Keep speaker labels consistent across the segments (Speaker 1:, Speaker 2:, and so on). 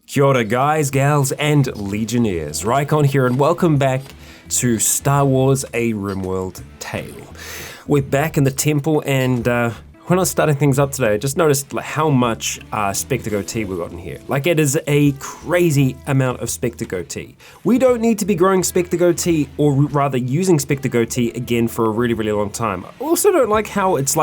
Speaker 1: Kia ora guys, gals, and legionnaires. Rycon here and welcome back to Star Wars A RimWorld Tale. We're back in the temple and when I was starting things up today, I just noticed how much Spectago tea we've got in here. It is a crazy amount of Spectago tea. We don't need to be growing Spectago tea, or rather using Spectago tea again for a really, really long time. I also don't like how it's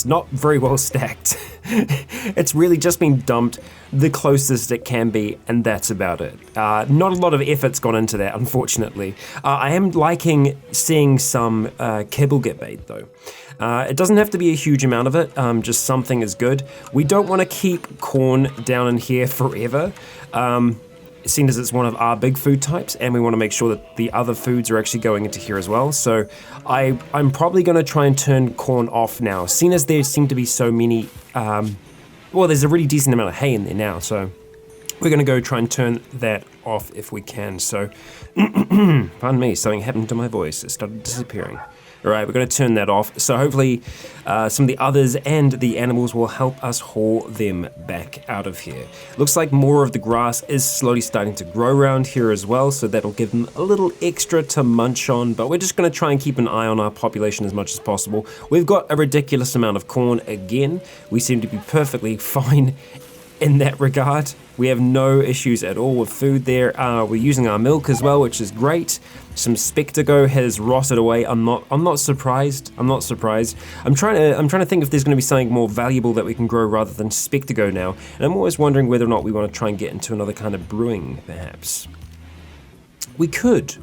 Speaker 1: not very well stacked. It's really just been dumped the closest it can be, and that's about it. Not a lot of effort's gone into that, unfortunately. I am liking seeing some kibble get made though. It doesn't have to be a huge amount of it, just something is good. We don't want to keep corn down in here forever, seeing as it's one of our big food types, and we want to make sure that the other foods are actually going into here as well. So I'm probably going to try and turn corn off now, seeing as there seem to be so many, well, there's a really decent amount of hay in there now, so we're going to go try and turn that off if we can. So, pardon me, something happened to my voice, it started disappearing. Alright, we're going to turn that off, so hopefully some of the others and the animals will help us haul them back out of here. Looks like more of the grass is slowly starting to grow around here as well, so that'll give them a little extra to munch on, but we're just going to try and keep an eye on our population as much as possible. We've got a ridiculous amount of corn again. We seem to be perfectly fine in that regard. We have no issues at all with food there. We're using our milk as well, which is great. Some Spectago has rotted away. I'm not surprised. I'm trying to think if there's going to be something more valuable that we can grow rather than Spectago now. And I'm always wondering whether or not we want to try and get into another kind of brewing, perhaps. We could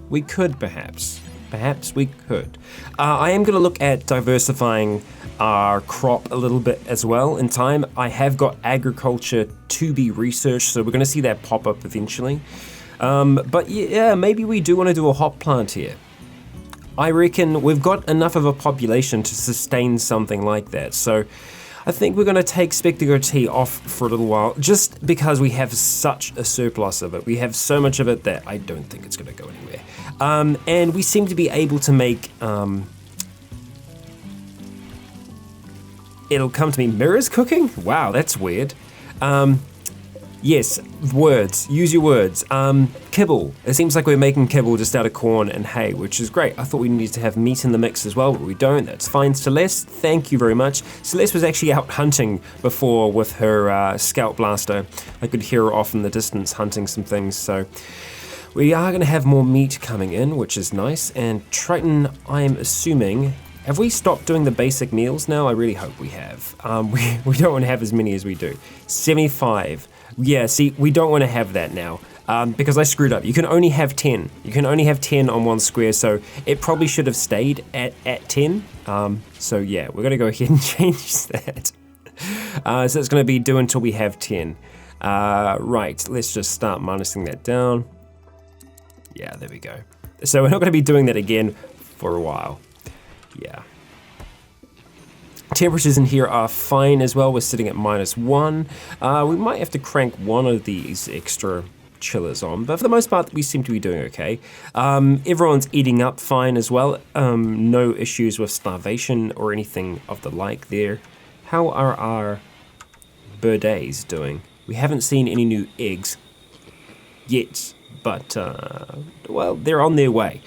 Speaker 1: perhaps. Perhaps we could. I am going to look at diversifying our crop a little bit as well in time. I have got agriculture to be researched, so we're going to see that pop up eventually. But yeah, maybe we do want to do a hop plant here. I reckon we've got enough of a population to sustain something like that. So I think we're going to take Spectago tea off for a little while, just because we have such a surplus of it. We have so much of it that I don't think it's going to go anywhere. And we seem to be able to make, it'll come to me, mirrors cooking? Wow, that's weird. Yes, words, use your words. Kibble, it seems like we're making kibble just out of corn and hay, which is great. I thought we needed to have meat in the mix as well, but we don't, that's fine. Celeste, thank you very much. Celeste was actually out hunting before with her scout blaster. I could hear her off in the distance hunting some things, so we are going to have more meat coming in, which is nice. And Triton, I am assuming, have we stopped doing the basic meals now? I really hope we have. We don't want to have as many as we do. 75. Yeah, see, we don't want to have that now because I screwed up. You can only have 10. You can only have 10 on one square, so it probably should have stayed at 10. So yeah, we're going to go ahead and change that. So it's going to be do until we have 10. Right, let's just start minusing that down. Yeah, there we go. So we're not going to be doing that again for a while. Yeah. Temperatures in here are fine as well. We're sitting at -1. We might have to crank one of these extra chillers on, but for the most part, we seem to be doing okay. Everyone's eating up fine as well. No issues with starvation or anything of the like there. How are our birds doing? We haven't seen any new eggs yet, but, well, they're on their way.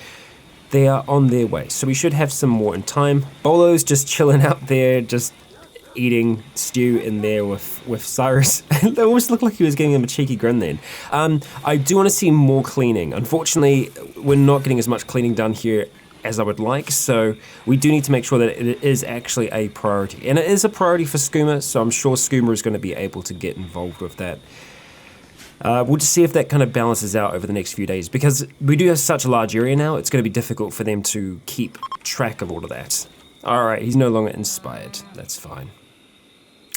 Speaker 1: They are on their way, so we should have some more in time. Bolo's just chilling out there, just eating stew in there with Cyrus. It almost looked like he was giving him a cheeky grin then. I do want to see more cleaning. Unfortunately, we're not getting as much cleaning done here as I would like, so we do need to make sure that it is actually a priority. And it is a priority for Skooma, so I'm sure Skooma is going to be able to get involved with that. We'll just see if that kind of balances out over the next few days, because we do have such a large area now, it's going to be difficult for them to keep track of all of that. Alright, he's no longer inspired. That's fine.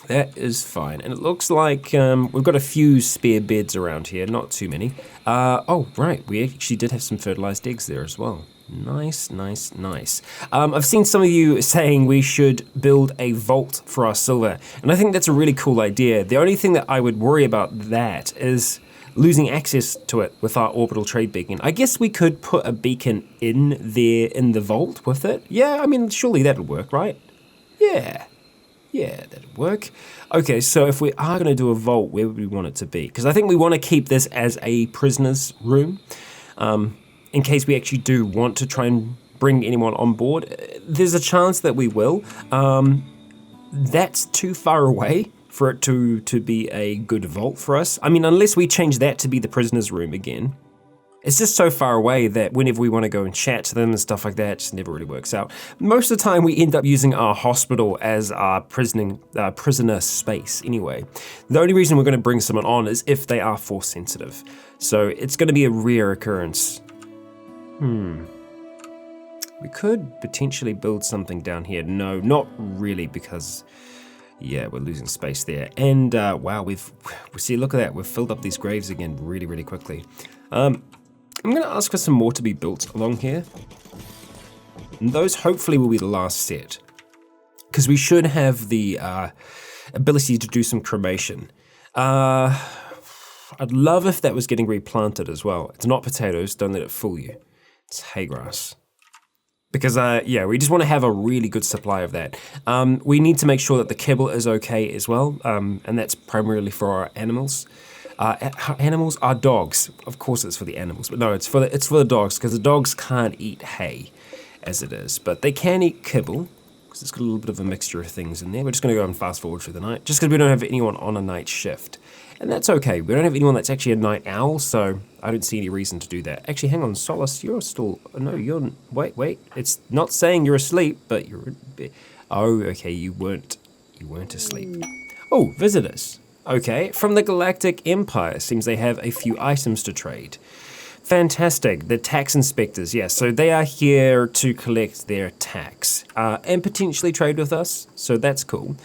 Speaker 1: That is fine. And it looks like we've got a few spare beds around here, not too many. Oh, right, we actually did have some fertilized eggs there as well. Nice, nice, nice. I've seen some of you saying we should build a vault for our silver, and I think that's a really cool idea. The only thing that I would worry about that is losing access to it with our orbital trade beacon. I guess we could put a beacon in there in the vault with it. Yeah, I mean, surely that'll work, right? Yeah. Yeah, that'd work. Okay, so if we are going to do a vault, where would we want it to be? Because I think we want to keep this as a prisoner's room, in case we actually do want to try and bring anyone on board. There's a chance that we will. That's too far away for it to be a good vault for us. I mean, unless we change that to be the prisoner's room again. It's just so far away that whenever we want to go and chat to them and stuff like that, it just never really works out. Most of the time we end up using our hospital as our prisoner space anyway. The only reason we're going to bring someone on is if they are force sensitive. So it's going to be a rare occurrence. We could potentially build something down here. No, not really, because yeah, we're losing space there. And wow, see, look at that. We've filled up these graves again really, really quickly. I'm going to ask for some more to be built along here. And those hopefully will be the last set, because we should have the ability to do some cremation. I'd love if that was getting replanted as well. It's not potatoes, don't let it fool you. It's hay grass. Because, yeah, we just want to have a really good supply of that. We need to make sure that the kibble is okay as well, and that's primarily for our animals. Animals are dogs. Of course it's for the animals, but no, it's for the dogs, because the dogs can't eat hay as it is, but they can eat kibble, because it's got a little bit of a mixture of things in there. We're just going to go and fast forward through the night, just because we don't have anyone on a night shift. And that's okay. We don't have anyone that's actually a night owl, so I don't see any reason to do that. Actually, hang on, Solace, you're still... No, you're... Wait. It's not saying you're asleep, but you're... Oh, okay, you weren't asleep. Oh, visitors. Okay, from the Galactic Empire. Seems they have a few items to trade. Fantastic. The tax inspectors, yes. So they are here to collect their tax and potentially trade with us, so that's cool.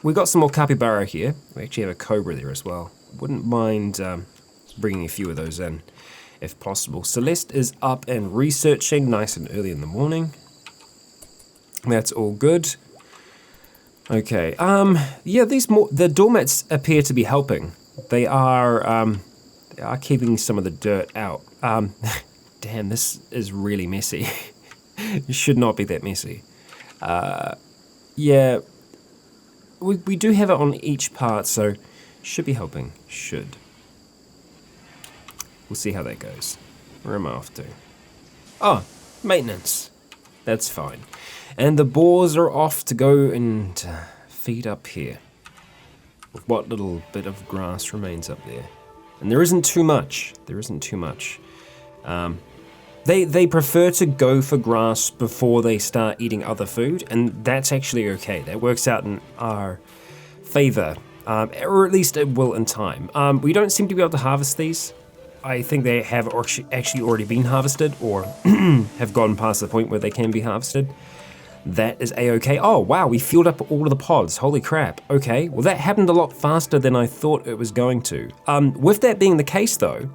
Speaker 1: We got some more capybara here. We actually have a cobra there as well. Wouldn't mind bringing a few of those in, if possible. Celeste is up and researching nice and early in the morning. That's all good. Okay, yeah, the doormats appear to be helping. They are keeping some of the dirt out. Damn, this is really messy. It should not be that messy. Yeah, we do have it on each part, so should be helping. Should. We'll see how that goes. Where am I off to? Oh, maintenance. That's fine. And the boars are off to go and feed up here, with what little bit of grass remains up there. And there isn't too much. They prefer to go for grass before they start eating other food, and that's actually okay. That works out in our favor, or at least it will in time. We don't seem to be able to harvest these. I think they have actually already been harvested, or have gone past the point where they can be harvested. That is a-okay. Oh, wow, we filled up all of the pods. Holy crap. Okay, well, that happened a lot faster than I thought it was going to. With that being the case, though,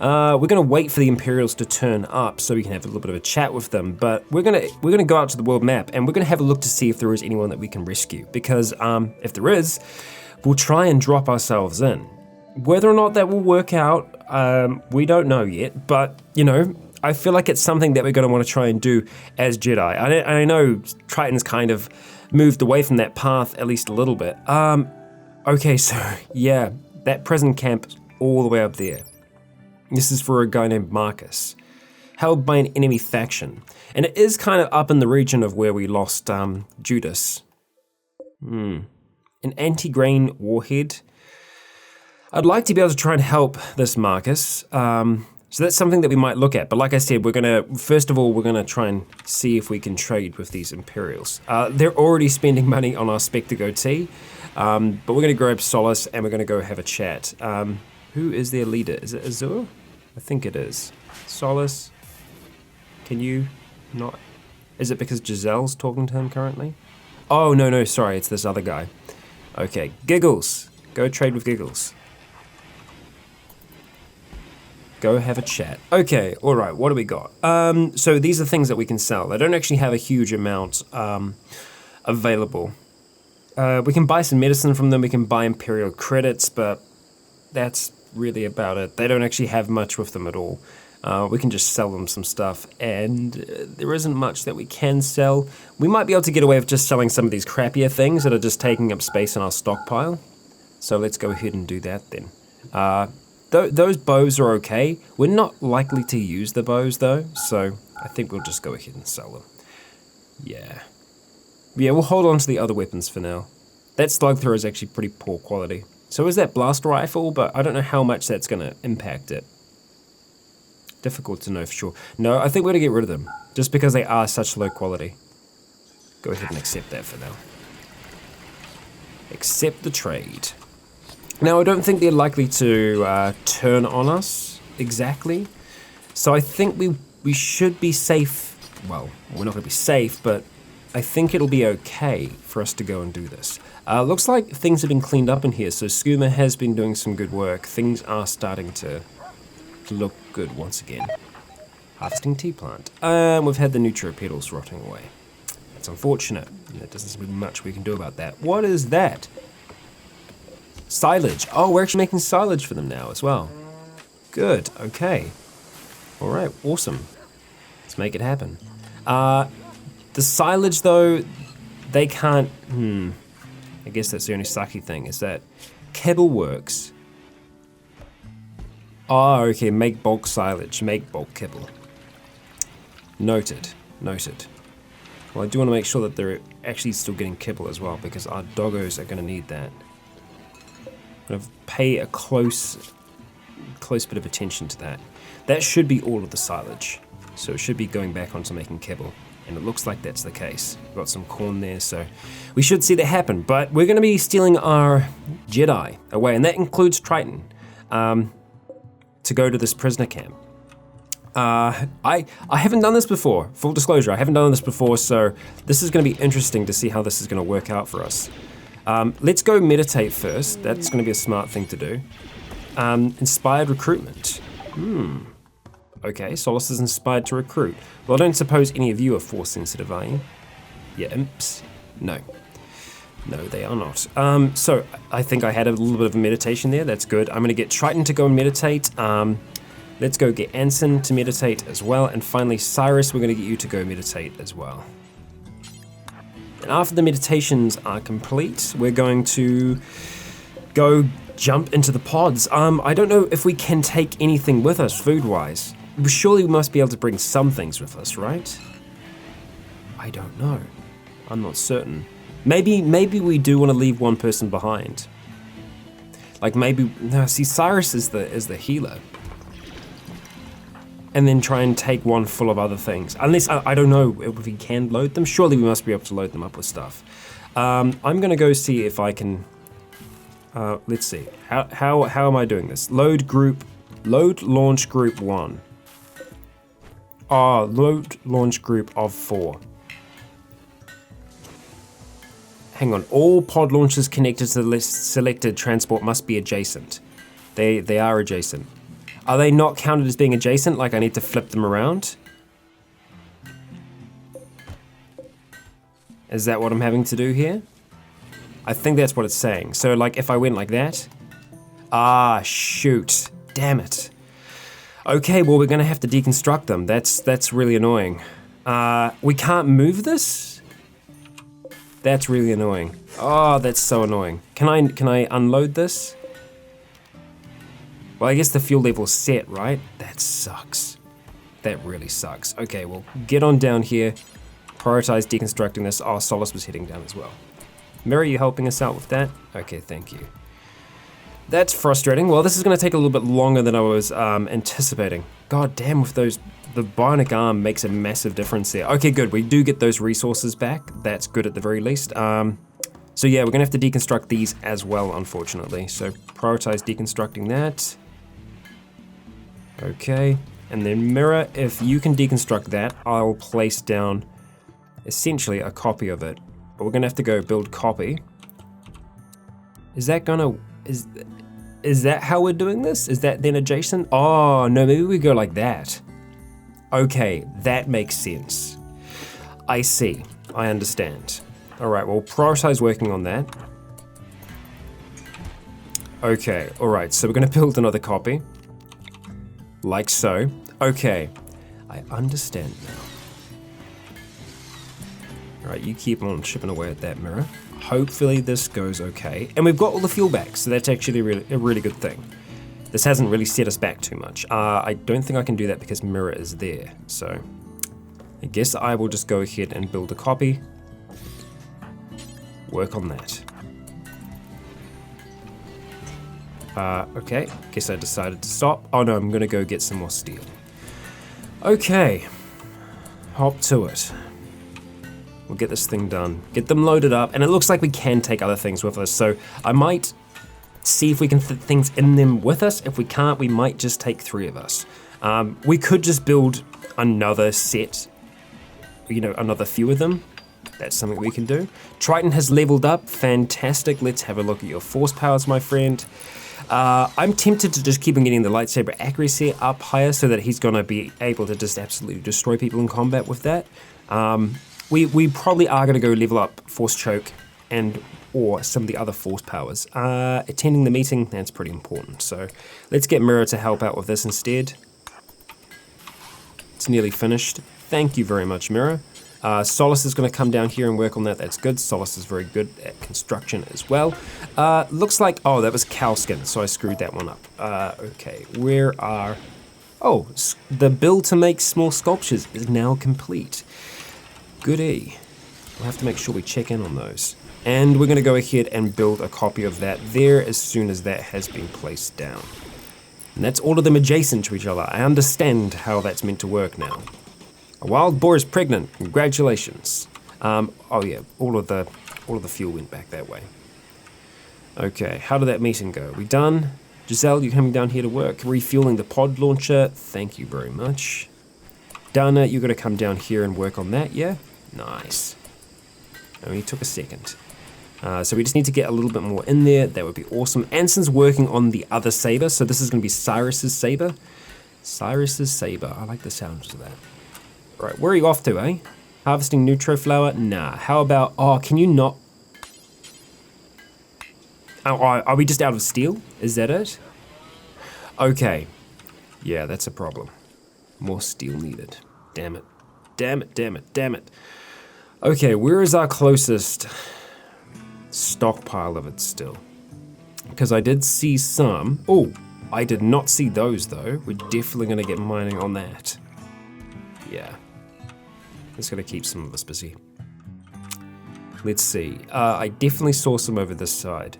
Speaker 1: we're going to wait for the Imperials to turn up so we can have a little bit of a chat with them. But we're gonna go out to the world map, and we're going to have a look to see if there is anyone that we can rescue. Because if there is, we'll try and drop ourselves in. Whether or not that will work out, we don't know yet. But, you know, I feel like it's something that we're going to want to try and do as Jedi. I know Triton's kind of moved away from that path at least a little bit. Okay, so yeah, that prison camp all the way up there. This is for a guy named Marcus, held by an enemy faction. And it is kind of up in the region of where we lost Judas. An anti-grain warhead. I'd like to be able to try and help this Marcus. So that's something that we might look at. But like I said, first of all, we're gonna try and see if we can trade with these Imperials. They're already spending money on our Spectre goatee, but we're gonna grab Solace and we're gonna go have a chat. Who is their leader? Is it Azur? I think it is. Solace, can you not? Is it because Giselle's talking to him currently? Oh, no, sorry, it's this other guy. Okay, Giggles, go trade with Giggles. Go have a chat. Okay, all right, what do we got? So these are things that we can sell. They don't actually have a huge amount available. We can buy some medicine from them, we can buy Imperial credits, but that's really about it. They don't actually have much with them at all. We can just sell them some stuff, and there isn't much that we can sell. We might be able to get away with just selling some of these crappier things that are just taking up space in our stockpile. So let's go ahead and do that then. Those bows are okay. We're not likely to use the bows though, so I think we'll just go ahead and sell them. Yeah, we'll hold on to the other weapons for now. That slug thrower is actually pretty poor quality. So is that blast rifle, but I don't know how much that's going to impact it. Difficult to know for sure. No, I think we're going to get rid of them, just because they are such low quality. Go ahead and accept that for now. Accept the trade. Now, I don't think they're likely to turn on us exactly, so I think we should be safe. Well, we're not going to be safe, but I think it'll be okay for us to go and do this. Looks like things have been cleaned up in here, so Skooma has been doing some good work. Things are starting to look good once again. Harvesting tea plant. We've had the neutro petals rotting away. It's unfortunate. There doesn't seem to be much we can do about that. What is that? Silage. Oh, we're actually making silage for them now as well. Good, okay. All right, awesome. Let's make it happen. The silage though, they can't, I guess that's the only sucky thing, is that kibble works. Oh, okay, make bulk silage, make bulk kibble. Noted. Well, I do want to make sure that they're actually still getting kibble as well, because our doggos are going to need that. I'm going to pay a close bit of attention to that. That should be all of the silage, so it should be going back onto making kibble, and it looks like that's the case. We've got some corn there, so we should see that happen, but we're going to be stealing our Jedi away, and that includes Triton. To go to this prisoner camp. I haven't done this before, full disclosure, I haven't done this before, so this is going to be interesting to see how this is going to work out for us. Let's go meditate first, that's going to be a smart thing to do. Inspired recruitment. Okay, Solus is inspired to recruit. Well, I don't suppose any of you are force sensitive, are you? Yeah, imps? No. No, they are not. So I think I had a little bit of a meditation there. That's good. I'm going to get Triton to go and meditate. Let's go get Anson to meditate as well. And finally, Cyrus, we're going to get you to go meditate as well. And after the meditations are complete, we're going to go jump into the pods. I don't know if we can take anything with us food-wise. Surely we must be able to bring some things with us, right? I don't know. I'm not certain. Maybe we do want to leave one person behind. Like no, see, Cyrus is the healer. And then try and take one full of other things. Unless, I don't know if we can load them. Surely we must be able to load them up with stuff. I'm gonna go see if I can, let's see. How am I doing this? Load launch group 1. Load launch group of 4. Hang on, all pod launchers connected to the selected transport must be adjacent. They are adjacent. Are they not counted as being adjacent? Like I need to flip them around? Is that what I'm having to do here? I think that's what it's saying. So like if I went like that? Ah, shoot, damn it. Okay, well we're gonna have to deconstruct them. That's really annoying. We can't move this? That's really annoying. Oh, that's so annoying. Can I unload this? Well, I guess the fuel level's set, right? That sucks. That really sucks. Okay, well, get on down here. Prioritize deconstructing this. Oh, Solus was heading down as well. Mirror, are you helping us out with that? Okay, thank you. That's frustrating. Well, this is gonna take a little bit longer than I was anticipating. God damn, with those, the bionic arm makes a massive difference there. Okay, good, we do get those resources back. That's good at the very least. So yeah, we're gonna have to deconstruct these as well, unfortunately. So prioritize deconstructing that. Okay, and then Mirror, if you can deconstruct that, I'll place down essentially a copy of it. But we're gonna have to go build copy. Is that gonna, is that how we're doing this? Is that then adjacent? Oh, no, maybe we go like that. Okay, that makes sense. I see, I understand. All right, well, prioritize working on that. Okay, all right, so we're gonna build another copy. Like so. Okay, I understand now. All right, you keep on chipping away at that mirror. Hopefully this goes okay. And we've got all the fuel back, so that's actually a really good thing. This hasn't really set us back too much. I don't think I can do that because mirror is there. So I guess I will just go ahead and build a copy. Work on that. Okay, guess I decided to stop. Oh no, I'm gonna go get some more steel. Okay, hop to it. We'll get this thing done, get them loaded up, and it looks like we can take other things with us, so I might see if we can fit things in them with us. If we can't, we might just take 3 of us. We could just build another set, you know, another few of them. That's something we can do. Triton has leveled up, fantastic. Let's have a look at your force powers, my friend. I'm tempted to just keep on getting the lightsaber accuracy up higher so that he's gonna be able to just absolutely destroy people in combat with that. We probably are going to go level up Force Choke and or some of the other Force powers. Attending the meeting, that's pretty important. So let's get Mirror to help out with this instead. It's nearly finished. Thank you very much, Mirror. Solace is going to come down here and work on that. That's good. Solace is very good at construction as well. Looks like, oh, that was cow skin, so I screwed that one up. Okay, where are... Oh, the build to make small sculptures is now complete. Goody. We'll have to make sure we check in on those. And we're going to go ahead and build a copy of that there as soon as that has been placed down. And that's all of them adjacent to each other. I understand how that's meant to work now. A wild boar is pregnant. Congratulations. Oh yeah, all of the fuel went back that way. Okay, how did that meeting go? We done? Giselle, you coming down here to work? Refueling the pod launcher. Thank you very much. Dana, you're going to come down here and work on that, yeah? Nice. Only took a second. So we just need to get a little bit more in there. That would be awesome. Anson's working on the other saber, so this is going to be Cyrus's saber. Cyrus's saber. I like the sound of that. Right, where are you off to, eh? Harvesting neutro flower? Nah. How about... Oh, can you not... Oh, are we just out of steel? Is that it? Okay. Yeah, that's a problem. More steel needed. Damn it. Damn it, damn it, damn it. Okay, where is our closest stockpile of it still? Because I did see some. Oh, I did not see those though. We're definitely going to get mining on that. Yeah. It's going to keep some of us busy. Let's see. I definitely saw some over this side.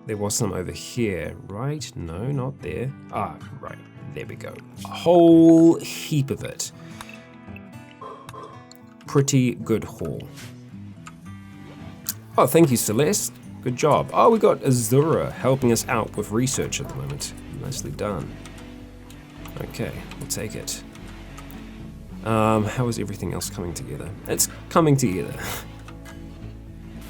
Speaker 1: There was some over here, right? No, not there. Ah, right. There we go. A whole heap of it. Pretty good haul. Oh, thank you, Celeste. Good job. Oh, we got Azura helping us out with research at the moment. Nicely done. Okay, we'll take it. How is everything else coming together? It's coming together.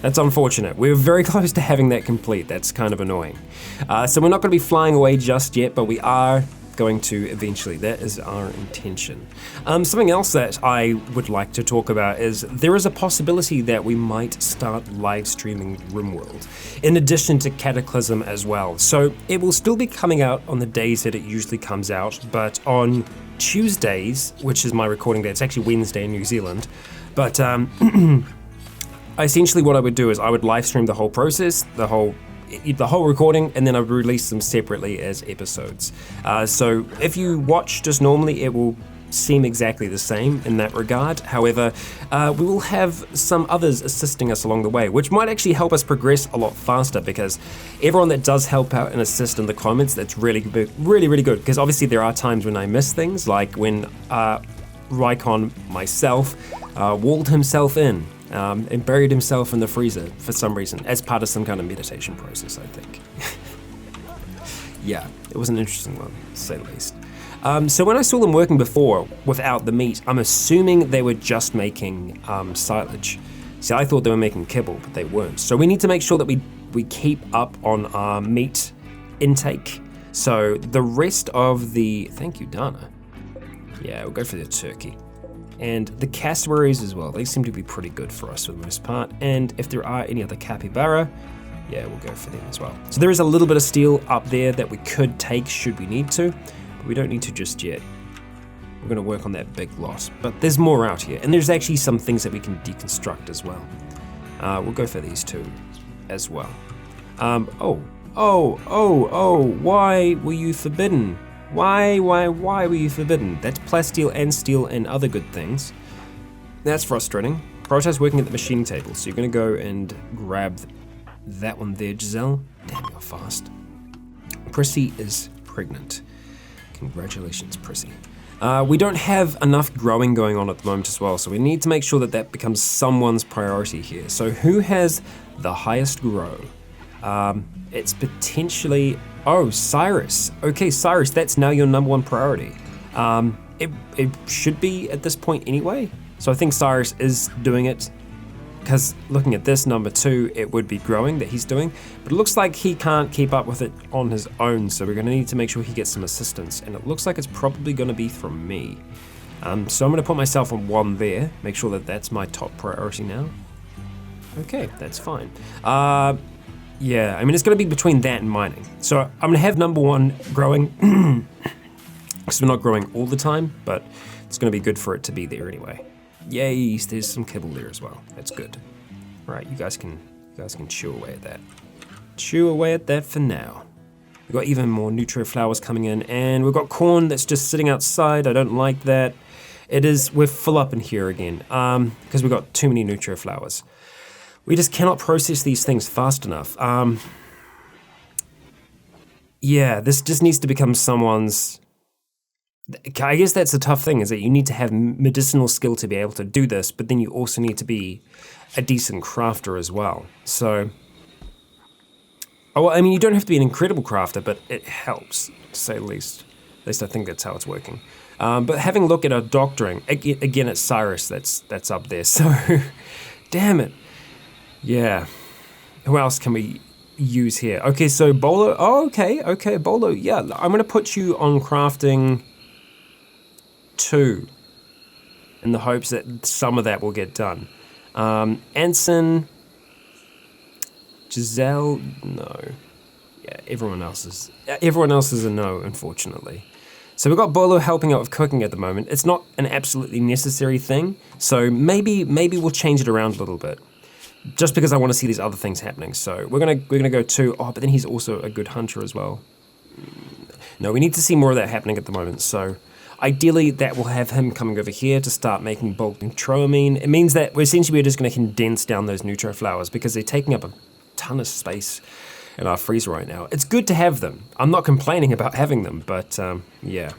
Speaker 1: That's unfortunate. We're very close to having that complete. That's kind of annoying. So we're not going to be flying away just yet, but we are going to eventually. That is our intention. Something else that I would like to talk about is there is a possibility that we might start live streaming RimWorld in addition to Cataclysm as well. So it will still be coming out on the days that it usually comes out, but on Tuesdays, which is my recording day, it's actually Wednesday in New Zealand, but essentially what I would do is I would live stream the whole process, the whole recording, and then I would release them separately as episodes. So if you watch just normally, it will seem exactly the same in that regard. However, we will have some others assisting us along the way, which might actually help us progress a lot faster, because everyone that does help out and assist in the comments, that's really good, really good, because obviously there are times when I miss things, like when Rycon, myself, walled himself in and buried himself in the freezer for some reason, as part of some kind of meditation process, I think. Yeah, it was an interesting one, to say the least. So when I saw them working before without the meat, I'm assuming they were just making silage. See, I thought they were making kibble, but they weren't. So we need to make sure that we keep up on our meat intake. So the rest of the... Thank you, Dana. Yeah, we'll go for the turkey. And the cassowaries as well, they seem to be pretty good for us for the most part. And if there are any other capybara, yeah, we'll go for them as well. So there is a little bit of steel up there that we could take should we need to. We don't need to just yet. We're going to work on that big lot. But there's more out here. And there's actually some things that we can deconstruct as well. We'll go for these two as well. Oh, why were you forbidden? Why were you forbidden? That's plasteel and steel and other good things. That's frustrating. Prioritize working at the machining table. So you're going to go and grab that one there, Giselle. Damn, you're fast. Prissy is pregnant. Congratulations, Prissy. We don't have enough growing going on at the moment as well, so we need to make sure that that becomes someone's priority here. So who has the highest grow? It's potentially, Cyrus. Okay, Cyrus, that's now your number one priority. It should be at this point anyway. So I think Cyrus is doing it, because looking at this number 2, it would be growing that he's doing, but it looks like he can't keep up with it on his own, so we're going to need to make sure he gets some assistance, and it looks like it's probably going to be from me. So I'm going to put myself on 1 there, make sure that that's my top priority now. Okay, that's fine. Yeah, I mean, it's going to be between that and mining. So I'm going to have number 1 growing, because we're not growing all the time, but it's going to be good for it to be there anyway. Yay, there's some kibble there as well. That's good. All right, you guys can chew away at that. Chew away at that for now. We've got even more nutria flowers coming in, and we've got corn that's just sitting outside. I don't like that. We're full up in here again, because we've got too many nutria flowers. We just cannot process these things fast enough. Yeah, this just needs to become someone's. I guess that's the tough thing, is that you need to have medicinal skill to be able to do this, but then you also need to be a decent crafter as well. So, well, I mean, you don't have to be an incredible crafter, but it helps, to say the least. At least I think that's how it's working. But having a look at our doctoring, again, it's Cyrus that's up there, so damn it. Yeah. Who else can we use here? Okay, so Bolo. Oh, okay, Bolo. Yeah, I'm going to put you on crafting 2 in the hopes that some of that will get done. Anson, Giselle, no. Yeah, everyone else is a no, unfortunately. So we've got Bolo helping out with cooking at the moment. It's not an absolutely necessary thing, so maybe we'll change it around a little bit. Just because I want to see these other things happening. So we're gonna go 2. Oh, but then he's also a good hunter as well. No, we need to see more of that happening at the moment. So ideally, that will have him coming over here to start making bulk neutroamine. It means that we're just going to condense down those nutria flowers because they're taking up a ton of space in our freezer right now. It's good to have them. I'm not complaining about having them, but yeah,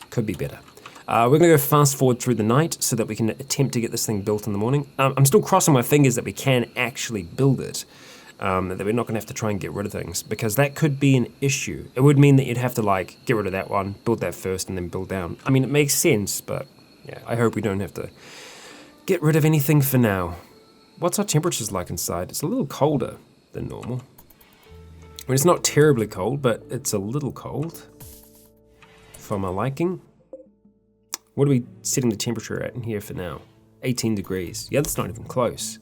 Speaker 1: could be better. We're going to go fast forward through the night so that we can attempt to get this thing built in the morning. I'm still crossing my fingers that we can actually build it. That we're not going to have to try and get rid of things, because that could be an issue. It would mean that you'd have to get rid of that one, build that first, and then build down. I mean, it makes sense, but yeah, I hope we don't have to get rid of anything for now. What's our temperatures like inside? It's a little colder than normal. I mean, it's not terribly cold, but it's a little cold for my liking. What are we setting the temperature at in here for now? 18 degrees. Yeah, that's not even close.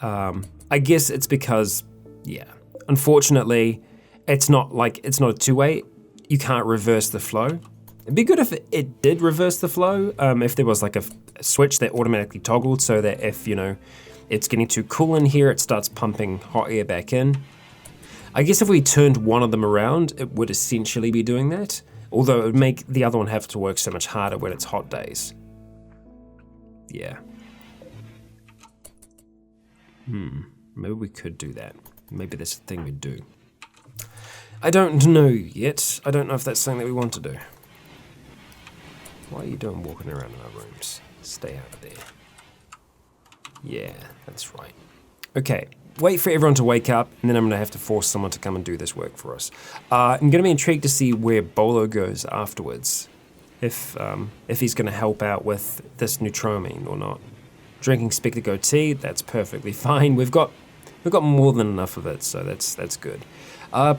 Speaker 1: I guess it's because, yeah, unfortunately, it's not a two-way. You can't reverse the flow. It'd be good if it did reverse the flow, if there was like a switch that automatically toggled so that if, it's getting too cool in here, it starts pumping hot air back in. I guess if we turned one of them around, it would essentially be doing that, although it would make the other one have to work so much harder when it's hot days. Yeah. Maybe we could do that. Maybe that's the thing we'd do. I don't know yet. I don't know if that's something that we want to do. Why are you doing walking around in our rooms? Stay out of there. Yeah, that's right. Okay, wait for everyone to wake up, and then I'm gonna have to force someone to come and do this work for us. I'm gonna be intrigued to see where Bolo goes afterwards. If he's gonna help out with this neutroamine or not. Drinking Spectago tea, that's perfectly fine. We've got more than enough of it, so that's good.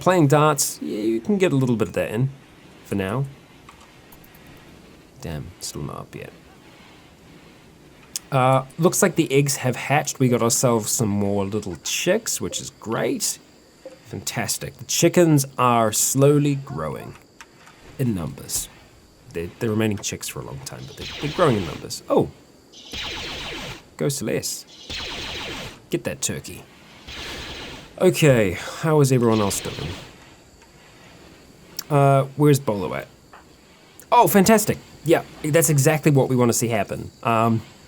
Speaker 1: Playing darts, yeah, you can get a little bit of that in for now. Damn, still not up yet. Looks like the eggs have hatched. We got ourselves some more little chicks, which is great. Fantastic. The chickens are slowly growing. in numbers. They're remaining chicks for a long time, but they're growing in numbers. Oh, go Celeste. Get that turkey. Okay, how is everyone else doing? Where's Bolo at? Oh, fantastic. Yeah, that's exactly what we want to see happen.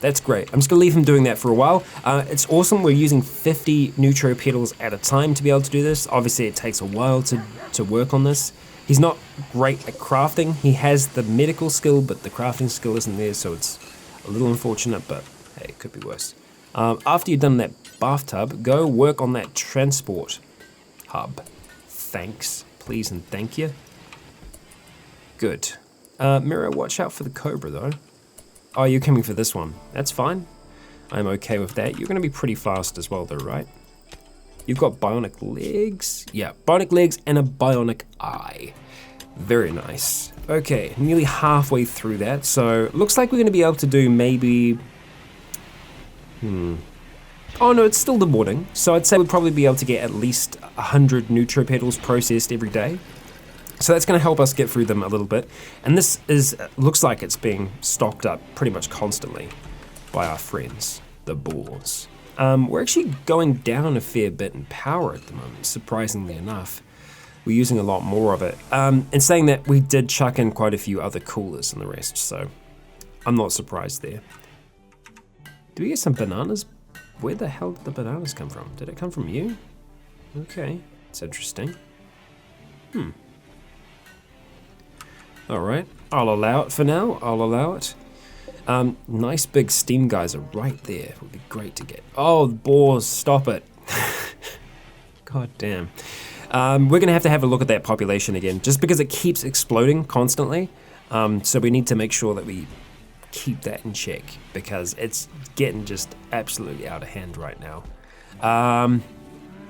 Speaker 1: That's great. I'm just gonna leave him doing that for a while. It's awesome. We're using 50 neutro petals at a time to be able to do this. Obviously, it takes a while to work on this. He's not great at crafting. He has the medical skill, but the crafting skill isn't there, so it's a little unfortunate, but hey, it could be worse. After you've done that bathtub, go work on that transport hub. Thanks, please and thank you. Good. Mira, watch out for the cobra though. Oh, you're coming for this one. That's fine. I'm okay with that. You're gonna be pretty fast as well though, right? You've got bionic legs. Yeah, bionic legs and a bionic eye. Very nice. Okay, nearly halfway through that. So looks like we're gonna be able to do maybe, oh no, it's still the morning. So I'd say we'd probably be able to get at least 100 neutro petals processed every day. So that's going to help us get through them a little bit. And this looks like it's being stocked up pretty much constantly by our friends, the boars. We're actually going down a fair bit in power at the moment, surprisingly enough. We're using a lot more of it. And saying that, we did chuck in quite a few other coolers and the rest, so I'm not surprised there. Do we get some bananas? Where the hell did the bananas come from? Did it come from you? Okay, it's interesting. All right, I'll allow it for now. I'll allow it. Nice big steam geyser right there. It would be great to get. Oh, boars, stop it. God damn. We're gonna have to have a look at that population again, just because it keeps exploding constantly. So we need to make sure that we keep that in check, because it's getting just absolutely out of hand right now.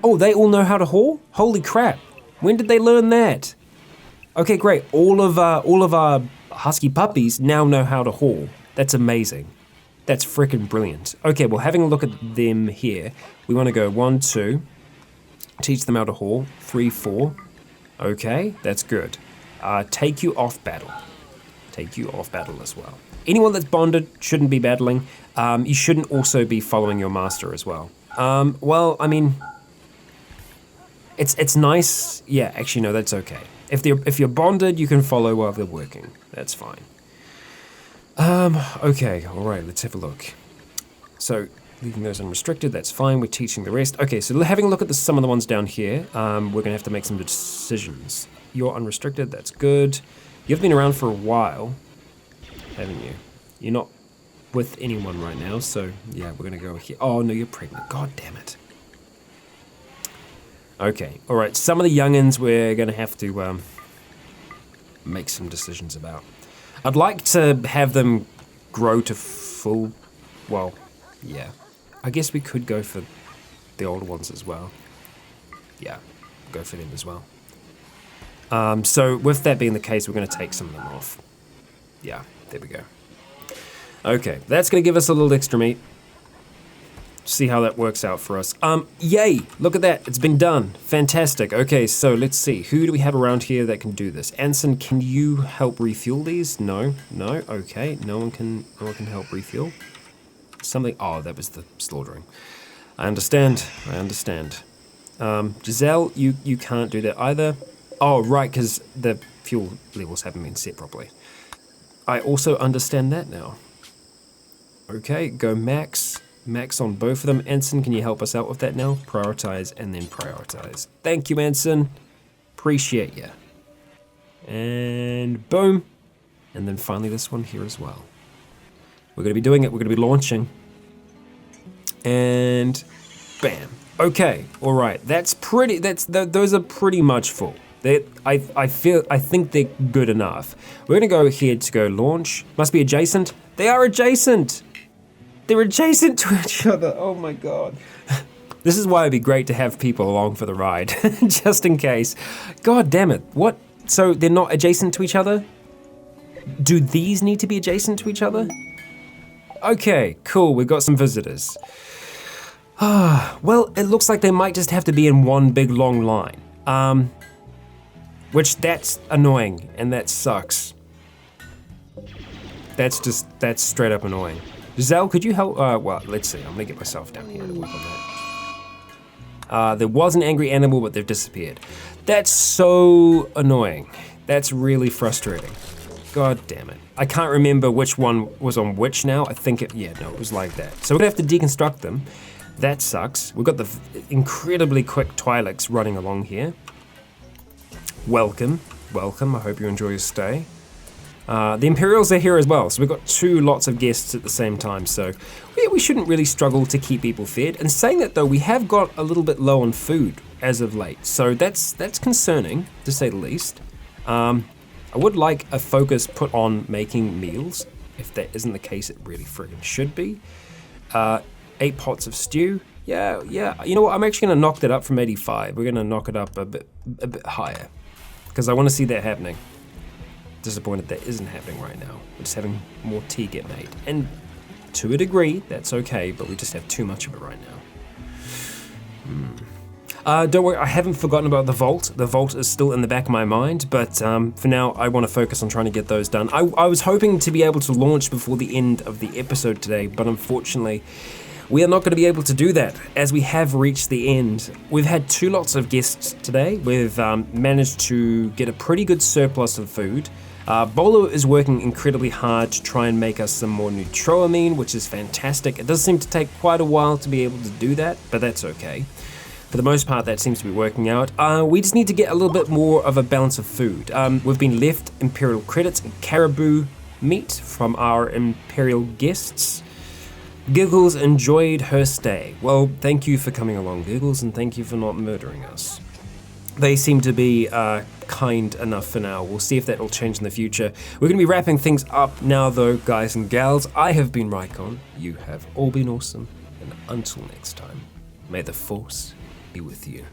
Speaker 1: Oh, they all know how to haul? Holy crap. When did they learn that? Okay, great. All of our husky puppies now know how to haul. That's amazing. That's freaking brilliant. Okay, well, having a look at them here, we want to go 1, 2, teach them how to haul, 3, 4. Okay, that's good. Take you off battle. Take you off battle as well. Anyone that's bonded shouldn't be battling. You shouldn't also be following your master as well. Well, I mean, it's nice. Yeah, actually, no, that's okay. If you're bonded, you can follow while they're working. That's fine. Okay, all right, let's have a look. So, leaving those unrestricted, that's fine. We're teaching the rest. Okay, so having a look at some of the ones down here, we're gonna have to make some decisions. You're unrestricted, that's good. You've been around for a while, haven't you? You're not with anyone right now, so yeah, we're gonna go here. Oh no, you're pregnant, God damn it. Okay, all right, some of the youngins we're gonna have to make some decisions about. I'd like to have them grow to full, well, yeah. I guess we could go for the older ones as well. Yeah, go for them as well. So with that being the case, we're gonna take some of them off. Yeah, there we go. Okay, that's gonna give us a little extra meat. See how that works out for us. Yay, look at that, it's been done. Fantastic. Okay, so let's see, who do we have around here that can do this? Anson, can you help refuel these? No, okay, no one can help refuel. Something, oh, that was the slaughtering. I understand. Giselle, you can't do that either. Oh, right, because the fuel levels haven't been set properly. I also understand that now. Okay, go max. Max on both of them. Anson, can you help us out with that now? Prioritize and then prioritize. Thank you, Anson. Appreciate ya. And boom. And then finally this one here as well. We're gonna be doing it, we're gonna be launching. And bam. Okay, all right. Those are pretty much full. I think they're good enough. We're gonna go ahead to go launch. Must be adjacent. They are adjacent. They're adjacent to each other. Oh my God. This is why it'd be great to have people along for the ride, just in case. God damn it. What? So they're not adjacent to each other? Do these need to be adjacent to each other? Okay, cool. We've got some visitors. Well, it looks like they might just have to be in one big long line. Which, that's annoying, and that sucks. That's straight up annoying. Zell, could you help? Well, let's see. I'm gonna get myself down here to work on that. There was an angry animal, but they've disappeared. That's so annoying. That's really frustrating. God damn it. I can't remember which one was on which now. I think it was like that. So we're gonna have to deconstruct them. That sucks. We've got the incredibly quick Twi'leks running along here. Welcome. I hope you enjoy your stay. The Imperials are here as well, so we've got two lots of guests at the same time, so we shouldn't really struggle to keep people fed. And saying that though, we have got a little bit low on food as of late, so that's concerning, to say the least. I would like a focus put on making meals. If that isn't the case, it really friggin' should be. 8 pots of stew. Yeah. You know what? I'm actually gonna knock that up from 85. We're gonna knock it up a bit higher, because I want to see that happening. Disappointed that isn't happening right now. We're just having more tea get made, and to a degree, that's okay. But we just have too much of it right now. Don't worry, I haven't forgotten about the vault. The vault is still in the back of my mind, but for now, I want to focus on trying to get those done. I was hoping to be able to launch before the end of the episode today, but unfortunately, we are not going to be able to do that, as we have reached the end. We've had 2 lots of guests today. We've managed to get a pretty good surplus of food. Bolo is working incredibly hard to try and make us some more neutroamine, which is fantastic. It does seem to take quite a while to be able to do that, but that's okay. For the most part, that seems to be working out. We just need to get a little bit more of a balance of food. We've been left Imperial credits and caribou meat from our Imperial guests. Giggles enjoyed her stay. Well, thank you for coming along, Giggles, and thank you for not murdering us. They seem to be kind enough for now. We'll see if that will change in the future. We're going to be wrapping things up now, though, guys and gals. I have been Rycon. You have all been awesome. And until next time, may the Force be with you.